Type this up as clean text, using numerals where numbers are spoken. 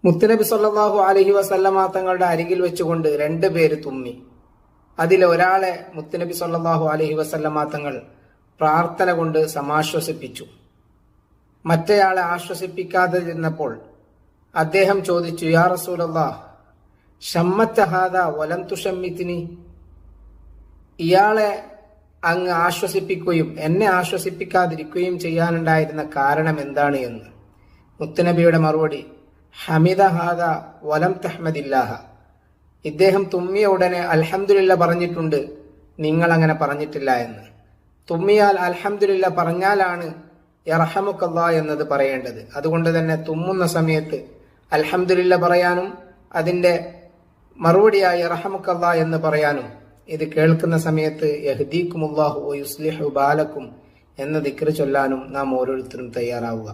മുത്തുനബി സല്ലല്ലാഹു അലൈഹി വസല്ലമ തങ്ങളുടെ അരികിൽ വെച്ചുകൊണ്ട് രണ്ടുപേര് തുമ്മി. അതിലൊരാളെ മുത്തുനബി സല്ലല്ലാഹു അലൈഹി വസല്ലമ തങ്ങൾ പ്രാർത്ഥന കൊണ്ട് സമാശ്വസിപ്പിച്ചു. മറ്റേയാളെ ആശ്വസിപ്പിക്കാതിരുന്നപ്പോൾ അദ്ദേഹം ചോദിച്ചു, യാ റസൂലല്ലാഹ്, ഷമ്മത്ത ഹാദാ വലം തുഷമ്മിത്നി, ഇയാളെ അങ്ങ് ആശ്വസിപ്പിക്കുകയും എന്നെ ആശ്വസിപ്പിക്കാതിരിക്കുകയും ചെയ്യാനുണ്ടായിരുന്ന കാരണം എന്താണ് എന്ന്. മുത്തുനബിയുടെ മറുപടി, ഹമിദ ഹാദ വലം തഹ്മദില്ലാഹ, ഇദ്ദേഹം തുമ്മിയ ഉടനെ അൽഹംദുലില്ല പറഞ്ഞിട്ടുണ്ട്, നിങ്ങൾ അങ്ങനെ പറഞ്ഞിട്ടില്ല എന്ന്. തുമ്മിയാൽ അൽഹംദുലില്ല പറഞ്ഞാലാണ് യർഹമുക്കല്ലാ എന്നത് പറയേണ്ടത്. അതുകൊണ്ട് തന്നെ തുമ്മുന്ന സമയത്ത് അൽഹംദുലില്ല പറയാനും അതിന്റെ മറുപടിയായി യർഹമുക്കല്ലാ എന്ന് പറയാനും, ഇത് കേൾക്കുന്ന സമയത്ത് യഹ്ദീകുമുല്ലാഹു വയുസ്ലിഹു ബാലക്കും എന്ന ദിക്ർ ചൊല്ലാനും നാം ഓരോരുത്തരും തയ്യാറാവുക.